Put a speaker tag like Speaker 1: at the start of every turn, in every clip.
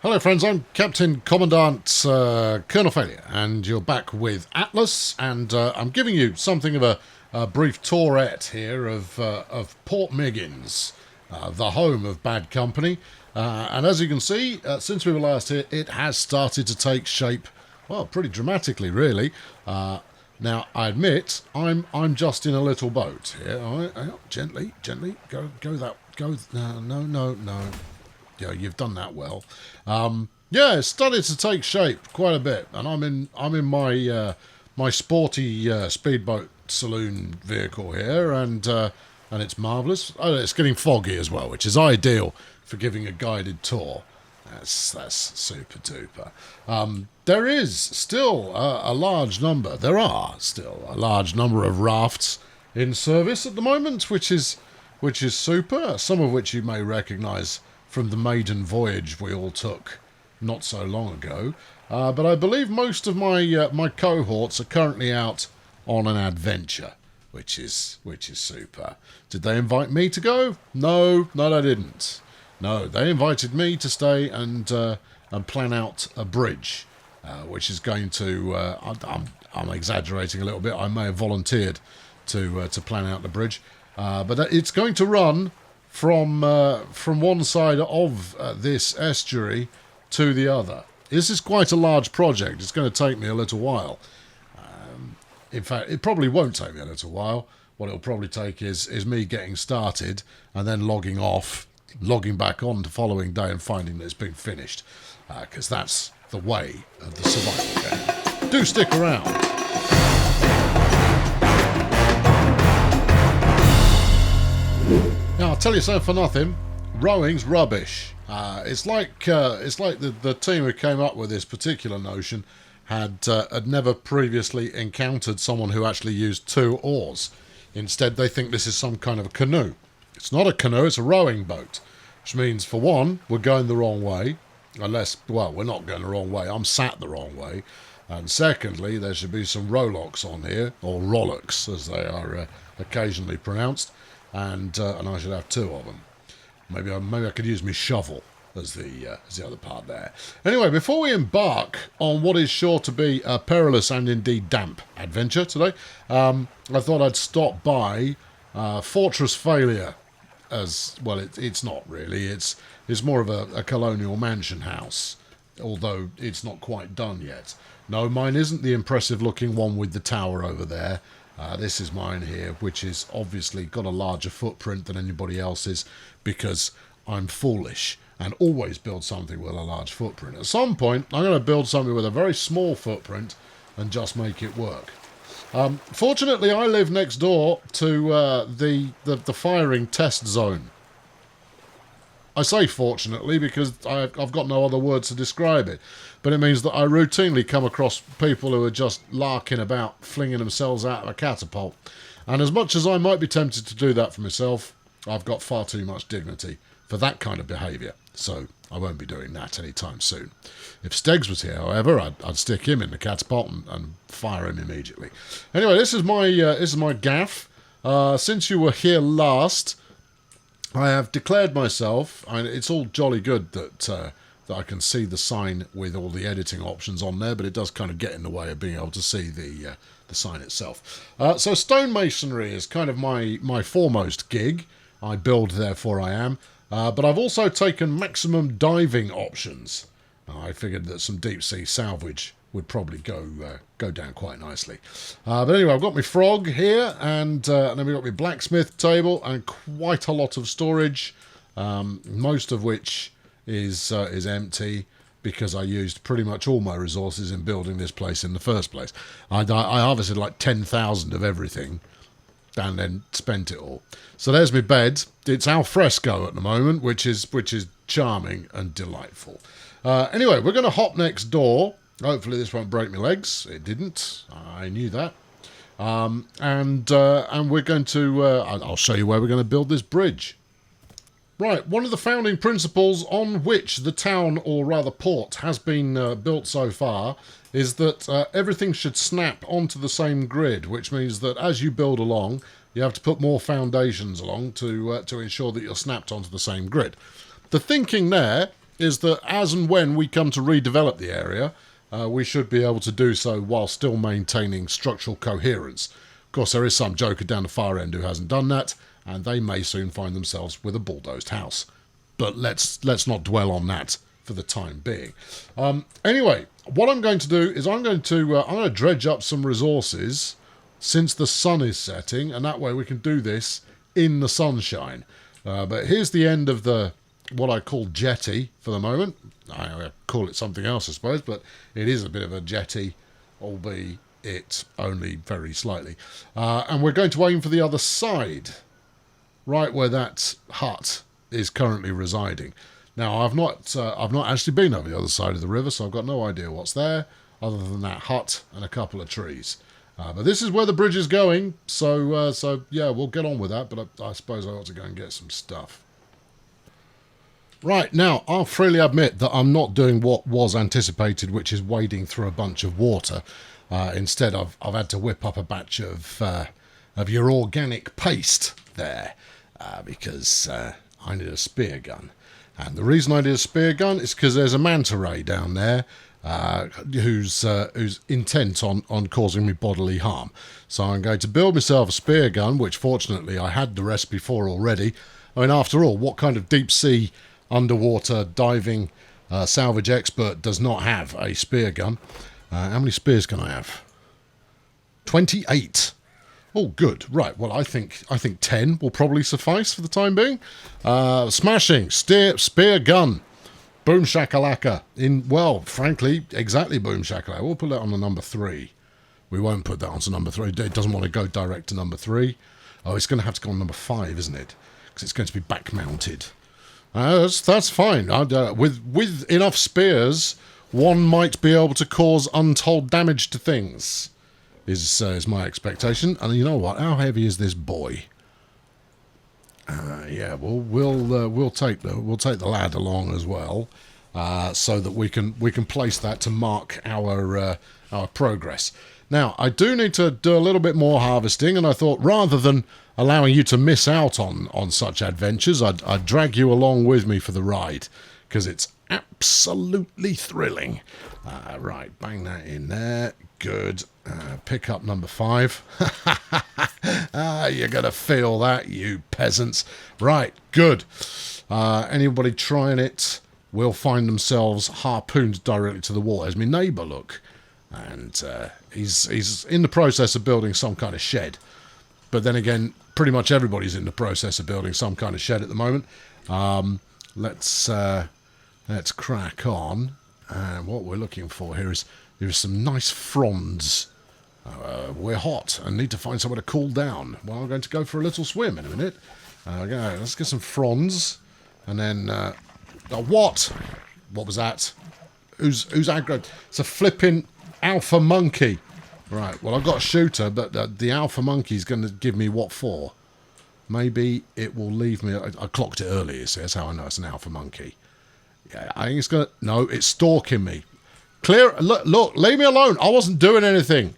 Speaker 1: Hello friends, I'm Captain Commandant Colonel Failure, and you're back with Atlas, and I'm giving you something of a brief tourette here of Port Miggins, the home of bad company. And as you can see, since we were last here, it has started to take shape, well, pretty dramatically, really. Now, I admit, I'm just in a little boat here. All right, gently, go no. Yeah, you've done that well. Yeah, it's started to take shape quite a bit, and I'm in my my sporty speedboat saloon vehicle here, and it's marvellous. Oh, it's getting foggy as well, which is ideal for giving a guided tour. That's super duper. There is still a large number. There are still a large number of rafts in service at the moment, which is super. Some of which you may recognise from the maiden voyage we all took not so long ago. But I believe most of my my cohorts are currently out on an adventure, which is super. Did they invite me to go? No, they didn't. No, they invited me to stay and plan out a bridge, which is going to. I'm exaggerating a little bit. I may have volunteered to plan out the bridge, but it's going to run from one side of this estuary to the other. This is quite a large project. It's going to take me a little while. In fact, it probably won't take me a little while. What it'll probably take is me getting started and then logging off, logging back on the following day and finding that it's been finished. Because that's the way of the survival game. Do stick around. Now, I'll tell you something for nothing. Rowing's rubbish. It's like the team who came up with this particular notion had never previously encountered someone who actually used two oars. Instead, they think this is some kind of a canoe. It's not a canoe, it's a rowing boat. Which means, for one, we're going the wrong way. Unless, well, we're not going the wrong way. I'm sat the wrong way. And secondly, there should be some rowlocks on here, or rollocks, as they are occasionally pronounced. And I should have two of them. Maybe I could use my shovel as the other part there. Anyway, before we embark on what is sure to be a perilous and indeed damp adventure today, I thought I'd stop by Fortress Failure. As well, it's not really. It's more of a colonial mansion house, although it's not quite done yet. No, mine isn't the impressive-looking one with the tower over there. This is mine here, which is obviously got a larger footprint than anybody else's because I'm foolish and always build something with a large footprint. At some point, I'm going to build something with a very small footprint and just make it work. Fortunately, I live next door to the firing test zone. I say fortunately because I've got no other words to describe it, but it means that I routinely come across people who are just larking about, flinging themselves out of a catapult. And as much as I might be tempted to do that for myself, I've got far too much dignity for that kind of behaviour, so I won't be doing that anytime soon. If Steggs was here, however, I'd stick him in the catapult and fire him immediately. Anyway, this is my gaff. Since you were here last, I have declared myself. It's all jolly good that I can see the sign with all the editing options on there, but it does kind of get in the way of being able to see the sign itself. So stonemasonry is kind of my foremost gig. I build, therefore I am. But I've also taken maximum diving options. I figured that some deep sea salvage would probably go down quite nicely. But anyway, I've got my frog here, and then we've got my blacksmith table and quite a lot of storage, most of which is empty because I used pretty much all my resources in building this place in the first place. I harvested like 10,000 of everything and then spent it all. So there's my bed. It's al fresco at the moment, which is charming and delightful. Anyway, we're going to hop next door. Hopefully this won't break my legs. It didn't. I knew that. And we're going to... I'll show you where we're going to build this bridge. Right, one of the founding principles on which the town, or rather port, has been built so far is that everything should snap onto the same grid, which means that as you build along, you have to put more foundations along to ensure that you're snapped onto the same grid. The thinking there is that as and when we come to redevelop the area, we should be able to do so while still maintaining structural coherence. Of course, there is some joker down the far end who hasn't done that, and they may soon find themselves with a bulldozed house. But let's not dwell on that for the time being. Anyway, what I'm going to do is I'm going to dredge up some resources since the sun is setting, and that way we can do this in the sunshine. But here's the end of the what I call jetty for the moment. I call it something else, I suppose, but it is a bit of a jetty, albeit only very slightly. And we're going to aim for the other side, right where that hut is currently residing. Now, I've not actually been over the other side of the river, so I've got no idea what's there, other than that hut and a couple of trees. But this is where the bridge is going, so yeah, we'll get on with that, but I suppose I ought to go and get some stuff. Right, now, I'll freely admit that I'm not doing what was anticipated, which is wading through a bunch of water. Instead, I've had to whip up a batch of your organic paste there, because I need a spear gun. And the reason I need a spear gun is because there's a mantaray down there who's intent on causing me bodily harm. So I'm going to build myself a spear gun, which fortunately I had the recipe for already. I mean, after all, what kind of deep sea underwater diving salvage expert does not have a spear gun? How many spears can I have? 28. Oh, good. Right. Well, I think 10 will probably suffice for the time being. Smashing. Spear gun. Boom shakalaka. Well, frankly, exactly boom shakalaka. We'll put that on the number 3. We won't put that onto number 3. It doesn't want to go direct to number 3. Oh, it's going to have to go on number 5, isn't it? Because it's going to be back mounted. That's fine. With enough spears, one might be able to cause untold damage to things. Is my expectation. And you know what? How heavy is this boy? Yeah, we'll take the lad along as well, so that we can place that to mark our progress. Now, I do need to do a little bit more harvesting, and I thought rather than allowing you to miss out on such adventures, I'd drag you along with me for the ride, because it's absolutely thrilling. Right, bang that in there. Good. Pick up number 5. You're going to feel that, you peasants. Right, good. Anybody trying it will find themselves harpooned directly to the wall. There's my neighbour, look. And he's in the process of building some kind of shed. But then again, pretty much everybody's in the process of building some kind of shed at the moment. Let's crack on. And what we're looking for here is some nice fronds. We're hot and need to find somewhere to cool down. Well, I'm going to go for a little swim in a minute. Let's get some fronds. And then... what? What was that? Who's aggro? It's a flipping alpha monkey. Right, well, I've got a shooter, but the alpha monkey's going to give me what for? Maybe it will leave me... I clocked it earlier, so that's how I know it's an alpha monkey. Yeah, I think it's going to... No, it's stalking me. Clear... Look, leave me alone. I wasn't doing anything.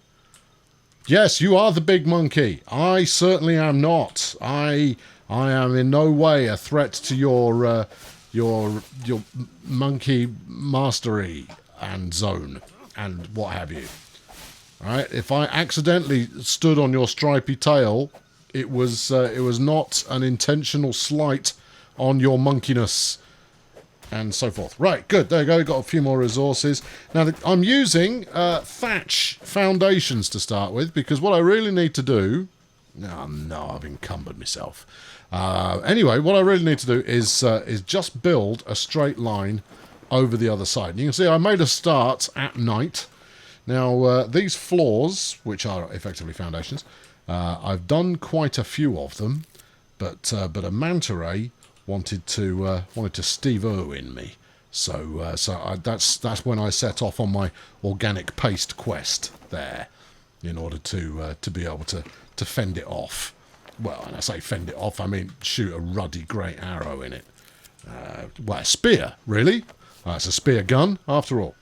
Speaker 1: Yes, you are the big monkey. I certainly am not. I am in no way a threat to your monkey mastery and zone and what have you. Right? If I accidentally stood on your stripy tail, it was not an intentional slight on your monkeyness and so forth. Right, good. There you go. Got a few more resources. Now, I'm using thatch foundations to start with, because what I really need to do... No, I've encumbered myself. Anyway, what I really need to do is just build a straight line over the other side. And you can see I made a start at night. Now, these floors, which are effectively foundations, I've done quite a few of them, but a mantaray wanted to Steve Irwin me, so that's when I set off on my organic paste quest there, in order to be able to fend it off. Well, and I say fend it off, I mean shoot a ruddy grey arrow in it. Well, a spear, really? It's a spear gun, after all.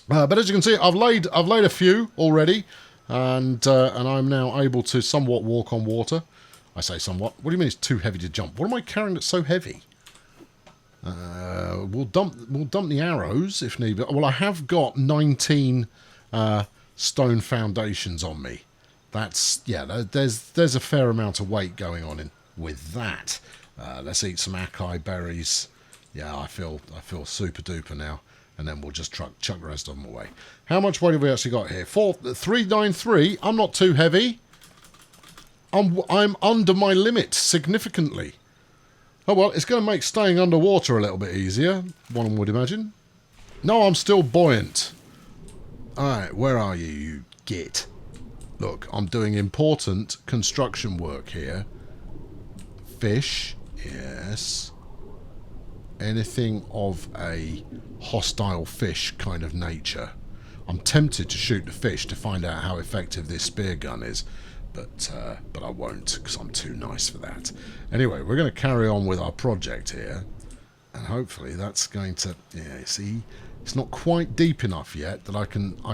Speaker 1: But as you can see, I've laid a few already, and I'm now able to somewhat walk on water. I say somewhat. What do you mean it's too heavy to jump? What am I carrying that's so heavy? We'll dump the arrows if need be. Well, I have got 19 stone foundations on me. That's, yeah, there's a fair amount of weight going on with that. Let's eat some acai berries. Yeah, I feel super duper now. And then we'll just chuck the rest of them away. How much weight have we actually got here? 393. I'm not too heavy. I'm under my limit significantly. Oh well, it's going to make staying underwater a little bit easier, one would imagine. No, I'm still buoyant. Alright, where are you, you git? Look, I'm doing important construction work here. Fish, yes. Anything of a hostile fish kind of nature. I'm tempted to shoot the fish to find out how effective this spear gun is. But I won't, because I'm too nice for that. Anyway, we're going to carry on with our project here. And hopefully that's going to... Yeah, you see, it's not quite deep enough yet that I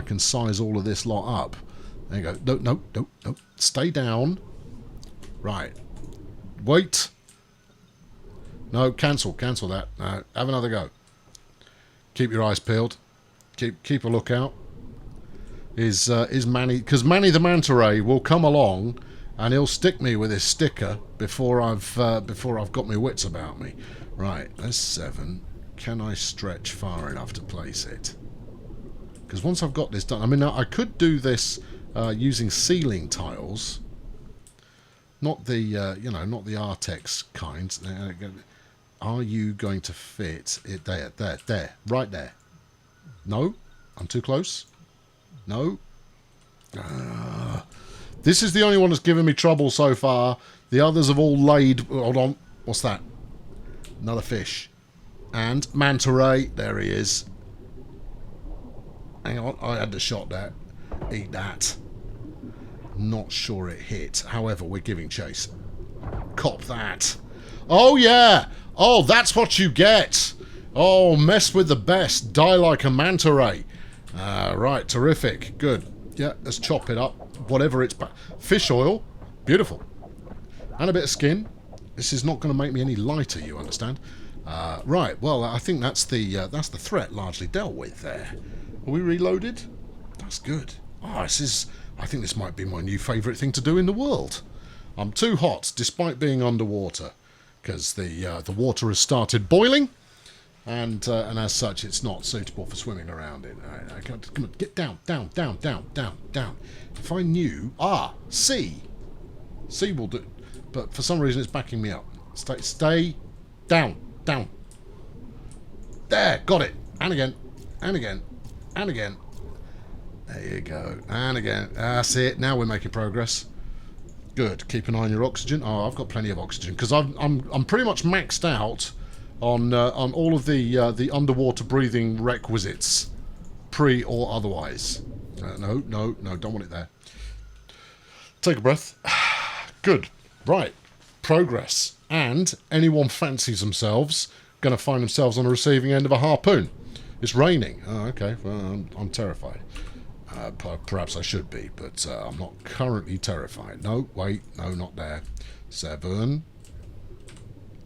Speaker 1: can size all of this lot up. There you go. No. Stay down. Right. Wait. No, cancel that. No, have another go. Keep your eyes peeled. Keep a lookout. Is Manny, because Manny the mantaray will come along and he'll stick me with his sticker before I've got my wits about me. Right, there's 7. Can I stretch far enough to place it? Because once I've got this done, I mean, I could do this using ceiling tiles, not the not the Artex kinds. Are you going to fit it there, right there? No, I'm too close. No. This is the only one that's given me trouble so far. The others have all laid... Hold on. What's that? Another fish. And mantaray. There he is. Hang on. I had the shot there. Eat that. Not sure it hit. However, we're giving chase. Cop that. Oh, yeah. Oh, that's what you get. Oh, mess with the best. Die like a mantaray. Right, terrific. Good. Yeah, let's chop it up. Whatever it's... Fish oil. Beautiful. And a bit of skin. This is not going to make me any lighter, you understand? Right, well, I think that's the threat largely dealt with there. Are we reloaded? That's good. Oh, this is... I think this might be my new favourite thing to do in the world. I'm too hot, despite being underwater, because the water has started boiling. And as such, it's not suitable for swimming around in. Right, come on, get down. If I knew... C. C will do. But for some reason, it's backing me up. Stay down. There, got it. And again. There you go. And again. That's it. Now we're making progress. Good. Keep an eye on your oxygen. Oh, I've got plenty of oxygen because I'm pretty much maxed out on all of the underwater breathing requisites, pre or otherwise. No, don't want it there. Take a breath. Good. Right. Progress. And anyone fancies themselves going to find themselves on the receiving end of a harpoon. It's raining. Oh, okay. Well, I'm terrified. Perhaps I should be, but I'm not currently terrified. No, wait. No, not there. 7.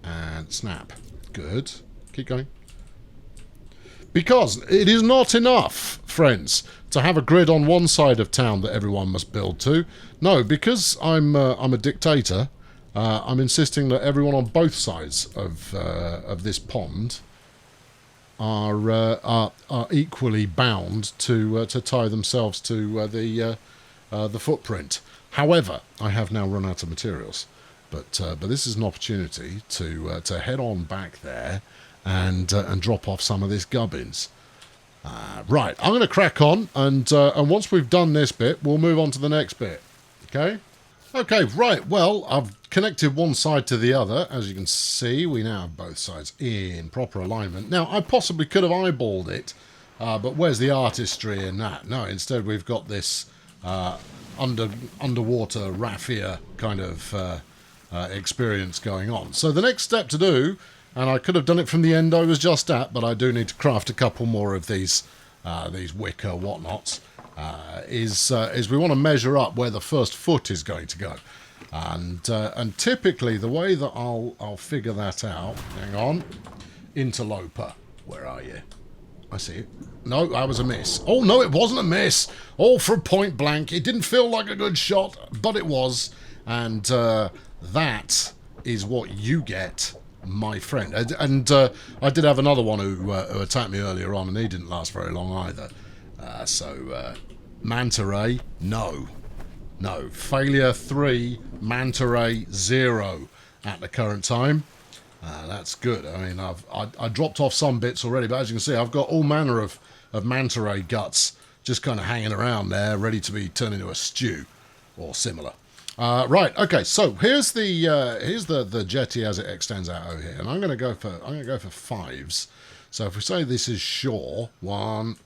Speaker 1: And snap. Good. Keep going. Because it is not enough, friends, to have a grid on one side of town that everyone must build to. No, because I'm a dictator, I'm insisting that everyone on both sides of this pond are equally bound to tie themselves to the footprint. However, I have now run out of materials. But this is an opportunity to head on back there and drop off some of this gubbins. Right, I'm going to crack on, and once we've done this bit, we'll move on to the next bit. Okay? Okay, right, well, I've connected one side to the other. As you can see, we now have both sides in proper alignment. Now, I possibly could have eyeballed it, but where's the artistry in that? No, instead we've got this underwater raffia kind of... experience going on. So the next step to do, and I could have done it from the end I was just at, but I do need to craft a couple more of these wicker whatnots, is we want to measure up where the first foot is going to go. And typically the way that I'll figure that out, hang on, interloper. Where are you? I see it. No, that was a miss. Oh, no, it wasn't a miss. All from point blank. It didn't feel like a good shot, but it was. And that is what you get, my friend. And I did have another one who attacked me earlier on, and he didn't last very long either. So, mantaray, no. No. Failure 3, mantaray 0 at the current time. That's good. I mean, I dropped off some bits already, but as you can see, I've got all manner of mantaray guts just kind of hanging around there, ready to be turned into a stew or similar. Right. Okay. So here's the jetty as it extends out over here, and I'm going to go for 5s. So if we say this is shore, 1,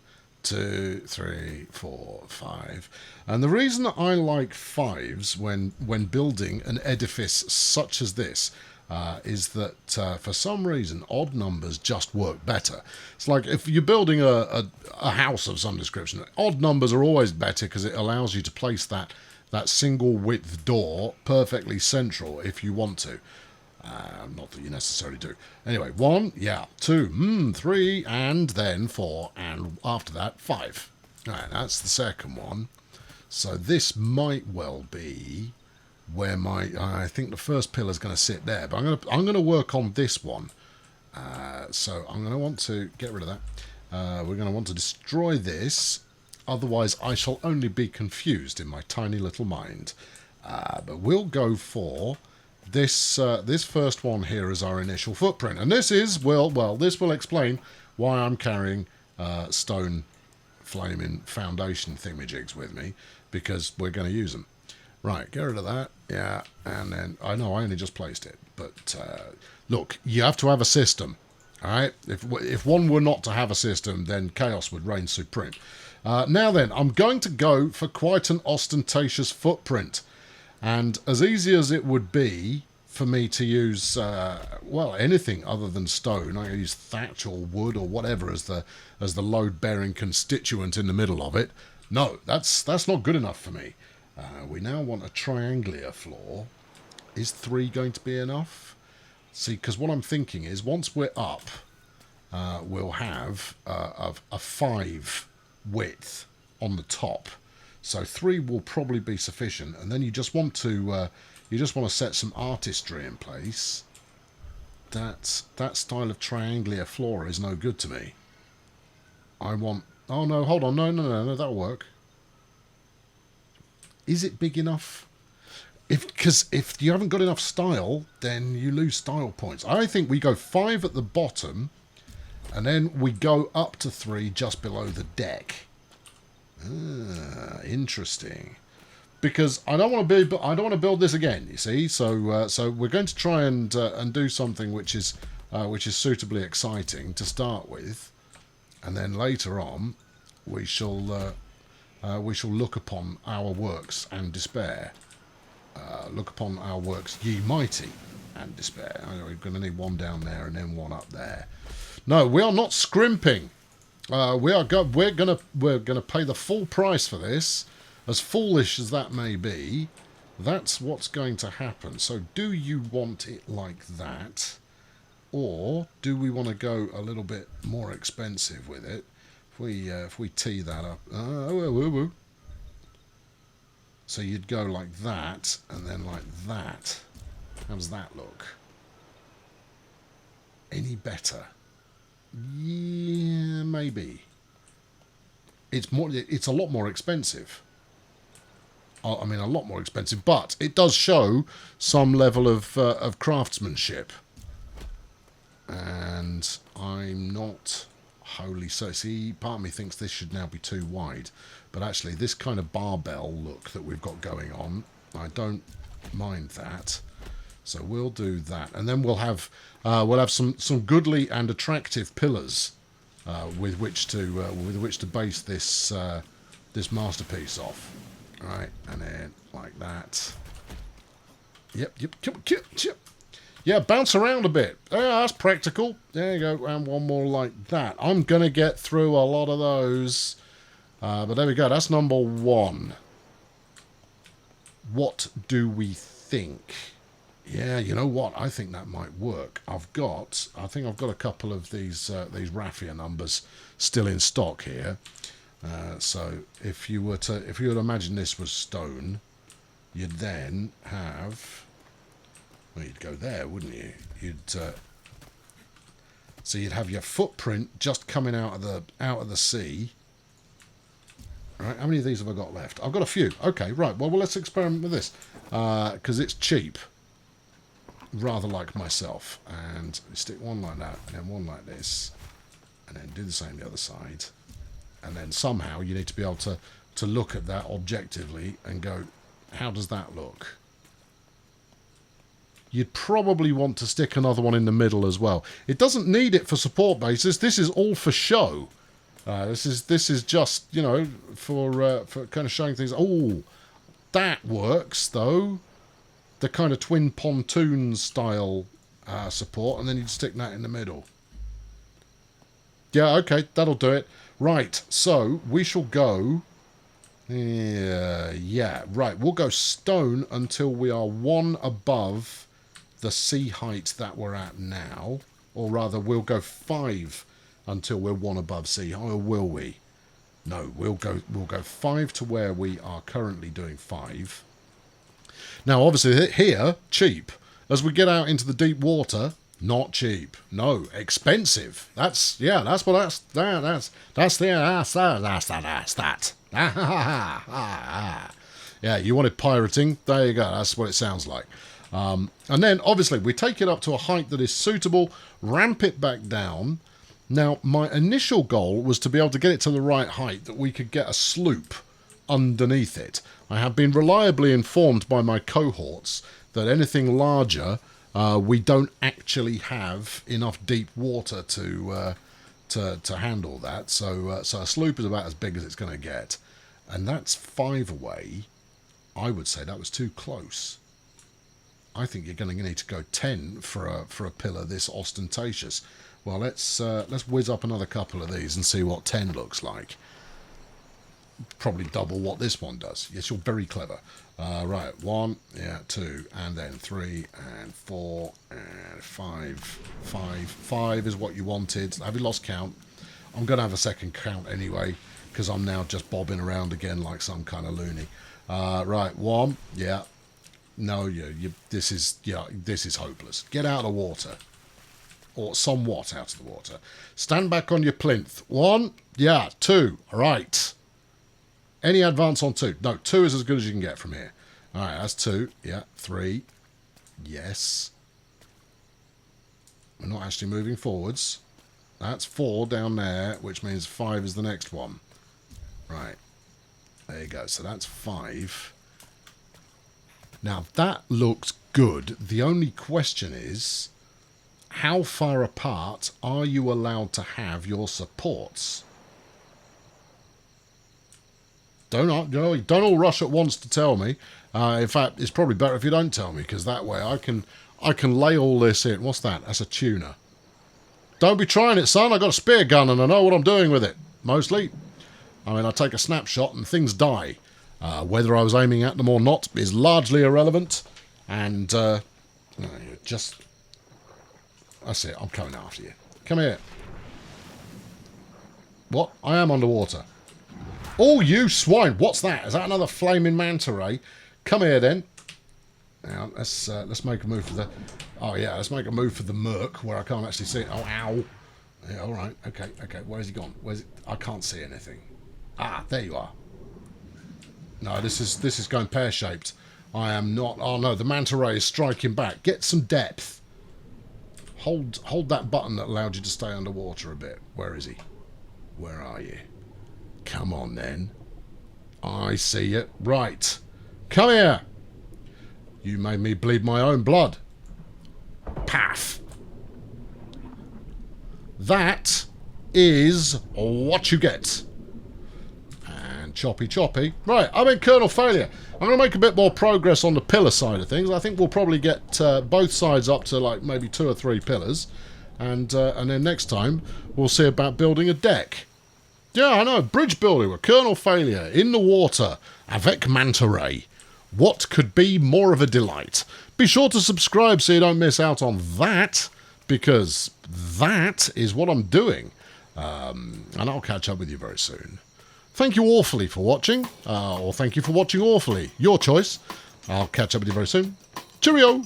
Speaker 1: 2, 3, 4, 5, and the reason that I like 5s when building an edifice such as this. Is that for some reason odd numbers just work better. It's like if you're building a house of some description, odd numbers are always better because it allows you to place that single width door perfectly central if you want to. Not that you necessarily do. Anyway, 1, yeah, 2, 3, and then 4, and after that 5. All right, that's the second one. So this might well be where I think the first pillar is going to sit there, but I'm going to work on this one. So I'm going to want to get rid of that. We're going to want to destroy this, otherwise I shall only be confused in my tiny little mind. But we'll go for this first one here as our initial footprint, and this is this will explain why I'm carrying stone flaming foundation thingamajigs with me, because we're going to use them. Right, get rid of that. Yeah, and then I know I only just placed it, but look, you have to have a system. All right, if one were not to have a system, then chaos would reign supreme. Now then, I'm going to go for quite an ostentatious footprint, and as easy as it would be for me to use anything other than stone, I can use thatch or wood or whatever as the load-bearing constituent in the middle of it. No, that's not good enough for me. We now want a triangular floor. Is 3 going to be enough? See, because what I'm thinking is once we're up, we'll have a 5 width on the top. So 3 will probably be sufficient, and then you just want to set some artistry in place. That style of triangular floor is no good to me. I want. Oh no! Hold on! No! That'll work. Is it big enough? Because if you haven't got enough style, then you lose style points. I think we go 5 at the bottom, and then we go up to 3 just below the deck. Interesting. Because I don't want to build this again. You see, so we're going to try and do something which is suitably exciting to start with, and then later on we shall look upon our works and despair. Look upon our works, ye mighty, and despair. We're going to need 1 down there and then 1 up there. No, we are not scrimping. We're gonna pay the full price for this. As foolish as that may be, that's what's going to happen. So, do you want it like that, or do we want to go a little bit more expensive with it? If we tee that up, so you'd go like that, and then like that. How does that look? Any better? Yeah, maybe. It's a lot more expensive. I mean, a lot more expensive, but it does show some level of craftsmanship. And I'm not wholly so. See, part of me thinks this should now be too wide, but actually, this kind of barbell look that we've got going on, I don't mind that. So we'll do that, and then we'll have some goodly and attractive pillars with which to base this masterpiece off. All right, and then like that. Yep. Yeah, bounce around a bit. Yeah, that's practical. There you go, and 1 more like that. I'm gonna get through a lot of those, but there we go. That's number 1. What do we think? Yeah, you know what? I think that might work. I think I've got a couple of these raffia numbers still in stock here. So if you were to imagine this was stone, you'd then have, well, you'd go there, wouldn't you? So you'd have your footprint just coming out of the sea. All right, how many of these have I got left? I've got a few. Okay, right. Well, let's experiment with this because it's cheap. Rather like myself, and stick one like that and then one like this and then do the same the other side, and then somehow you need to be able to look at that objectively and go, how does that look? You'd probably want to stick another one in the middle as well. It doesn't need it for support bases. This is all for show. This is just, you know, for kind of showing things. Oh, that works though. The kind of twin pontoon style support, and then you'd stick that in the middle. Yeah, okay, that'll do it. Right, so we shall go... yeah, right, we'll go stone until we are one above the sea height that we're at now. Or rather, we'll go 5 until we're one above sea height, or will we? No, we'll go 5 to where we are currently doing 5. Now, obviously, here, cheap. As we get out into the deep water, not cheap. No, expensive. That's that. Yeah, you wanted pirating? There you go. That's what it sounds like. And then, obviously, we take it up to a height that is suitable, ramp it back down. Now, my initial goal was to be able to get it to the right height that we could get a sloop underneath it. I have been reliably informed by my cohorts that anything larger, we don't actually have enough deep water to handle that. So a sloop is about as big as it's going to get, and that's 5 away. I would say that was too close. I think you're going to need to go 10 for a pillar this ostentatious. Well, let's whiz up another couple of these and see what 10 looks like. Probably double what this one does. Yes, you're very clever. Right, 1, yeah, 2, and then 3, and 4, and 5. 5 is what you wanted. Have you lost count? I'm going to have a second count anyway, because I'm now just bobbing around again like some kind of loony. Right, 1, yeah. No, this is hopeless. Get out of the water. Or somewhat out of the water. Stand back on your plinth. 1, yeah, 2, right. Any advance on 2? No, 2 is as good as you can get from here. All right, that's 2. Yeah, 3. Yes. We're not actually moving forwards. That's 4 down there, which means 5 is the next one. Right. There you go. So that's 5. Now, that looks good. The only question is, how far apart are you allowed to have your supports? Don't all rush at once to tell me. In fact, it's probably better if you don't tell me, because that way I can lay all this in. What's that? That's a tuna. Don't be trying it, son. I got a spear gun and I know what I'm doing with it. Mostly. I mean, I take a snapshot and things die. Whether I was aiming at them or not is largely irrelevant. And just... That's it. I'm coming after you. Come here. What? I am underwater. Oh, you swine! What's that? Is that another flaming mantaray? Come here, then. Now, let's make a move for the... Oh, yeah, let's make a move for the murk, where I can't actually see it. Oh, ow. Yeah, all right. Okay. Where's he gone? Where's it? I can't see anything. Ah, there you are. No, this is going pear-shaped. I am not... Oh, no, the mantaray is striking back. Get some depth. Hold that button that allowed you to stay underwater a bit. Where is he? Where are you? Come on, then. I see you. Right. Come here. You made me bleed my own blood. Paff. That is what you get. And choppy. Right, I'm in Colonel Failure. I'm going to make a bit more progress on the pillar side of things. I think we'll probably get both sides up to like maybe 2 or 3 pillars. And then next time, we'll see about building a deck. Yeah, I know. Bridge building with Colonel Failure in the water. Avec mantaray. What could be more of a delight? Be sure to subscribe so you don't miss out on that, because that is what I'm doing. And I'll catch up with you very soon. Thank you awfully for watching, or thank you for watching awfully. Your choice. I'll catch up with you very soon. Cheerio!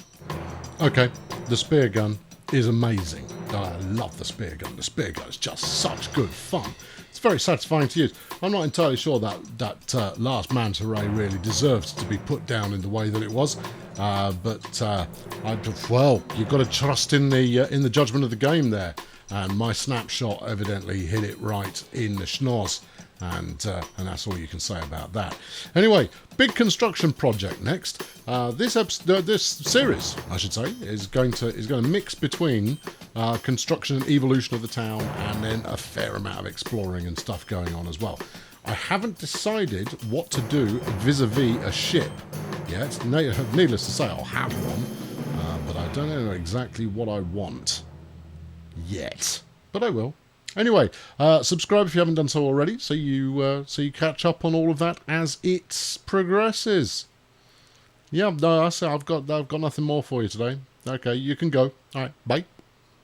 Speaker 1: Okay, the spear gun is amazing. I love the spear gun. The spear gun is just such good fun. It's very satisfying to use. I'm not entirely sure that last mantaray really deserves to be put down in the way that it was, well, you've got to trust in the judgment of the game there, and my snapshot evidently hit it right in the schnoz. And that's all you can say about that. Anyway, big construction project next. This series, I should say, is going to mix between construction and evolution of the town, and then a fair amount of exploring and stuff going on as well. I haven't decided what to do vis-a-vis a ship yet. Needless to say, I'll have one, but I don't know exactly what I want yet. But I will. Anyway, subscribe if you haven't done so already, so you catch up on all of that as it progresses. Yeah, no, I've got nothing more for you today. Okay, you can go. All right, bye.